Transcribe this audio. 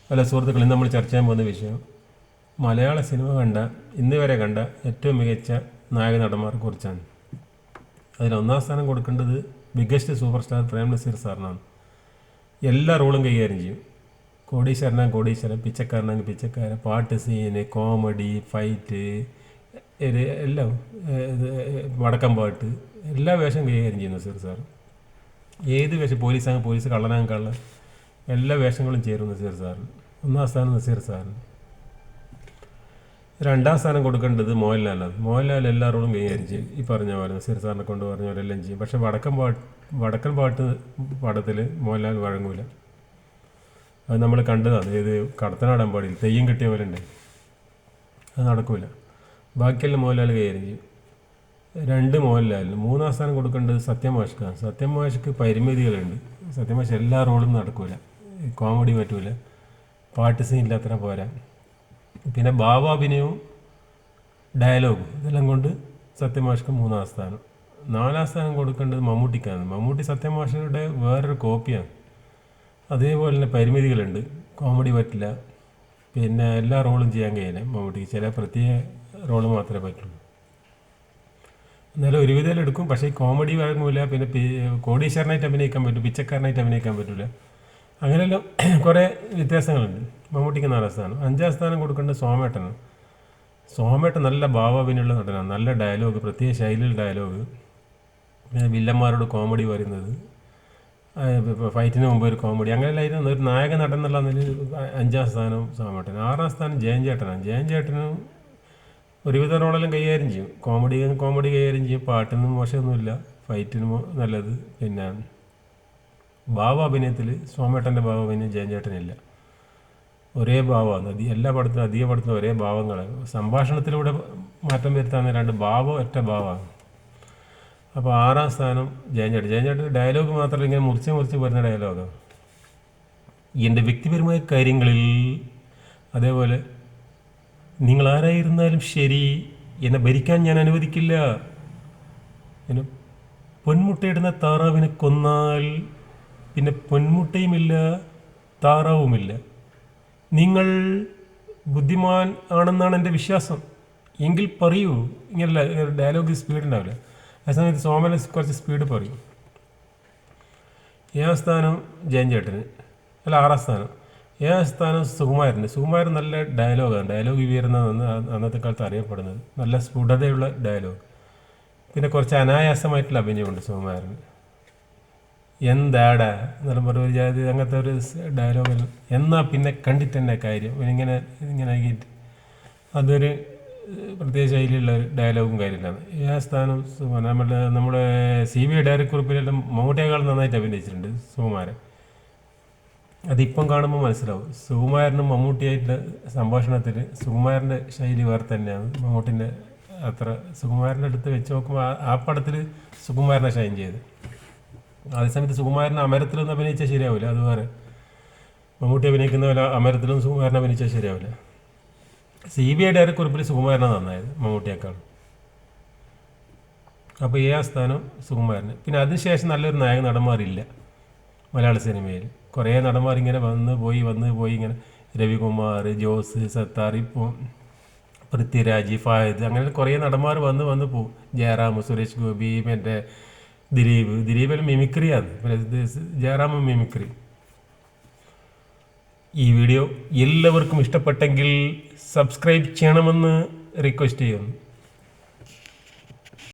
പല സുഹൃത്തുക്കളും നമ്മൾ ചർച്ച ചെയ്യാൻ പോകുന്ന വിഷയം മലയാള സിനിമ ഇന്ന് വരെ കണ്ട ഏറ്റവും മികച്ച നായക നടന്മാരെ കുറിച്ചാണ്. അതിൽ ഒന്നാം സ്ഥാനം കൊടുക്കേണ്ടത് biggest super star Prem Nazir സാറിനാണ്. എല്ലാ റോളും കൈകാര്യം ചെയ്യും. കോടീശ്വരനാണ് കോടീശ്വരൻ, പിച്ചക്കാരനാണെങ്കിൽ പിച്ചക്കാരൻ, പാട്ട് സീന്, കോമഡി, ഫൈറ്റ്, എല്ലാം, വടക്കം പാട്ട്, എല്ലാ വേഷം കൈകാര്യം ചെയ്യും നസീർ സാർ. ഏത് വേഷം, പോലീസാണെങ്കിൽ പോലീസ്, കള്ളനാണെങ്കിൽ കള്ളൻ, എല്ലാ വേഷങ്ങളും ചേരും നസീർ സാറിന്. ഒന്നാം സ്ഥാനം നസീർ സാറിന്. രണ്ടാം സ്ഥാനം കൊടുക്കേണ്ടത് മോഹൻലാലാണ്. മോഹൻലാൽ എല്ലാ റോളും കൈകാര്യം ചെയ്യും. ഈ പറഞ്ഞ പോലെ നസീർ സാറിനെ കൊണ്ട് പറഞ്ഞ പോലെ എല്ലാം ചെയ്യും. പക്ഷേ വടക്കൻ പാട്ട് പടത്തിൽ മോഹൻലാൽ വഴങ്ങൂല. അത് നമ്മൾ കണ്ടതാണ്. ഏത് കടത്തനാടാൻ പാടില്ല, തെയ്യം കിട്ടിയ പോലെ ഉണ്ട്, അത് നടക്കില്ല. ബാക്കിയെല്ലാം മോഹൻലാൽ കൈകാര്യം ചെയ്യും. മോഹൻലാലിന്. മൂന്നാം സ്ഥാനം കൊടുക്കേണ്ടത് സത്യമാഷ്ക്കാണ്. സത്യമാഷ്ക്ക് പരിമിതികളുണ്ട്. സത്യമാഷ് എല്ലാ റോളും നടക്കില്ല. കോമഡി പറ്റൂല, പാട്ട് സീൻ ഇല്ലാത്ര പോരാ. പിന്നെ ഭാവാഭിനയവും ഡയലോഗും ഇതെല്ലാം കൊണ്ട് സത്യമാഷ്ക്ക് മൂന്നാം സ്ഥാനം. നാലാം സ്ഥാനം കൊടുക്കേണ്ടത് മമ്മൂട്ടിക്കാണ്. മമ്മൂട്ടി സത്യമാഷയുടെ വേറൊരു കോപ്പിയാണ്. അതേപോലെ തന്നെ പരിമിതികളുണ്ട്. കോമഡി പറ്റില്ല, പിന്നെ എല്ലാ റോളും ചെയ്യാൻ കഴിയില്ല മമ്മൂട്ടിക്ക്. ചില പ്രത്യേക റോള് മാത്രമേ പറ്റുള്ളൂ. എന്നാലും ഒരുവിധം എടുക്കും. പക്ഷേ ഈ കോമഡി വഴങ്ങൂല. പിന്നെ കോടീശ്വരനായിട്ട് അഭിനയിക്കാൻ പറ്റും, പിച്ചക്കാരനായിട്ട് അഭിനയിക്കാൻ പറ്റില്ല. അങ്ങനെയെല്ലാം കുറേ വ്യത്യാസങ്ങളുണ്ട്. മമ്മൂട്ടിക്ക് 4ാം സ്ഥാനം. 5ാം സ്ഥാനം കൊടുക്കേണ്ടത് സോമേട്ടനാണ്. സോമേട്ടൻ നല്ല ഭാവാഭിനയുള്ള നടനാണ്. നല്ല ഡയലോഗ്, പ്രത്യേക ശൈലിയിൽ ഡയലോഗ്, പിന്നെ വില്ലന്മാരോട് കോമഡി പറയുന്നത്, ഫൈറ്റിന് മുമ്പ് ഒരു കോമഡി, അങ്ങനെയല്ലായിരുന്നു ഒരു നായക നടൻ എന്നുള്ള നിലയിൽ 5ാം സ്ഥാനം സോമേട്ടൻ. 6ാം സ്ഥാനം ജയൻ ചേട്ടനാണ്. ജയൻ ചേട്ടനും ഒരുവിധ റോളെല്ലാം കൈകാര്യം ചെയ്യും. കോമഡി കൈകാര്യം ചെയ്യും. പാട്ടിനും മോശമൊന്നുമില്ല, ഫൈറ്റിനും നല്ലത്. പിന്നെ ഭാവാഭിനയത്തിൽ സോമേട്ടൻ്റെ ഭാവാഭിനയം ജയൻ ചേട്ടനില്ല. ഒരേ ഭാവമാണ്. അധിക പടത്തിലും ഒരേ ഭാവങ്ങളാണ്. സംഭാഷണത്തിലൂടെ മാറ്റം വരുത്താവുന്ന 2 ഭാവം ഒറ്റ ഭാവമാണ്. അപ്പോൾ 6ാം സ്ഥാനം ജയൻ ചേട്ടൻ ഡയലോഗ് മാത്രമല്ല, ഇങ്ങനെ മുറിച്ച് വരുന്ന ഡയലോഗാണ്. എൻ്റെ വ്യക്തിപരമായ കാര്യങ്ങളിൽ, അതേപോലെ നിങ്ങളാരായിരുന്നാലും ശരി, എന്നെ ഭരിക്കാൻ ഞാൻ അനുവദിക്കില്ല. പിന്നെ പൊന്മുട്ടയിടുന്ന താറാവിനെ കൊന്നാൽ പിന്നെ പൊന്മുട്ടയുമില്ല, താറാവുമില്ല. നിങ്ങൾ ബുദ്ധിമാൻ ആണെന്നാണ് എൻ്റെ വിശ്വാസം, എങ്കിൽ പറയൂ. ഇങ്ങനല്ല, ഡയലോഗ് സ്പീഡ് ഉണ്ടാവില്ല. ആ സമയത്ത് സോമന കുറച്ച് സ്പീഡ് പറയും. 7ാം സ്ഥാനം ജയൻ ചേട്ടന്. 6ാം സ്ഥാനം. 7ാം സ്ഥാനം സുകുമാരൻ നല്ല ഡയലോഗാണ്. ഡയലോഗ് വീരനാണ് അന്നത്തെ കാലത്ത് അറിയപ്പെടുന്നത്. നല്ല സ്ഫുടതയുള്ള ഡയലോഗ്. പിന്നെ കുറച്ച് അനായാസമായിട്ടുള്ള അഭിനയമുണ്ട് സുകുമാരന്. എന്താടാ എന്നെല്ലാം പറഞ്ഞ ഒരു ജാതി, അങ്ങനത്തെ ഒരു ഡയലോഗിൽ എന്നാൽ പിന്നെ കണ്ടിട്ട് തന്നെ കാര്യം, ഇങ്ങനെ ആക്കിയിട്ട് അതൊരു പ്രത്യേക ശൈലിയുള്ള ഒരു ഡയലോഗും കാര്യമില്ലാണ്. 7ാം സ്ഥാനം നമ്മുടെ CBI ഡയറിക്കുറിപ്പിലെല്ലാം മമ്മൂട്ടിയേക്കാൾ നന്നായിട്ട് അഭിനയിച്ചിട്ടുണ്ട് സുകുമാരൻ. അതിപ്പം കാണുമ്പോൾ മനസ്സിലാവും. സുകുമാരനും മമ്മൂട്ടിയായിട്ട് സംഭാഷണത്തിൽ സുകുമാരൻ്റെ ശൈലി വേറെ തന്നെയാണ്. മമ്മൂട്ടിൻ്റെ അത്ര സുകുമാരൻ്റെ അടുത്ത് വെച്ച് നോക്കുമ്പോൾ ആ പടത്തിൽ സുകുമാരനെ ഷൈൻ ചെയ്ത്. അതേസമയത്ത് സുകുമാരൻ അമരത്തിലൊന്നും അഭിനയിച്ചാൽ ശരിയാവില്ല. അത് വേറെ. മമ്മൂട്ടി അഭിനയിക്കുന്ന പോലെ അമരത്തിലും സുകുമാരൻ അഭിനയിച്ചാൽ ശരിയാവില്ല. CBI ഡയറിക്കുറിപ്പിൽ സുകുമാരനാണ് നന്നായത് മമ്മൂട്ടിയേക്കാൾ. അപ്പോൾ 7ാം സ്ഥാനം സുകുമാരന്. പിന്നെ അതിനുശേഷം നല്ലൊരു നായക നടന്മാരില്ല മലയാള സിനിമയിൽ. കുറേ നടന്മാർ ഇങ്ങനെ വന്ന് പോയി ഇങ്ങനെ രവികുമാർ, ജോസ്, സത്താർ, ഇപ്പോൾ പൃഥ്വിരാജ്, ഫഹദ്, അങ്ങനെ കുറേ നടന്മാർ വന്ന് പോകും. ജയറാം, സുരേഷ് ഗോപി, മറ്റേ ദിലീപെല്ലാം മിമിക്രിയാണ്. പിന്നെ ജയറാമും മിമിക്രി. ഈ വീഡിയോ എല്ലാവർക്കും ഇഷ്ടപ്പെട്ടെങ്കിൽ സബ്സ്ക്രൈബ് ചെയ്യണമെന്ന് റിക്വസ്റ്റ് ചെയ്യുന്നു.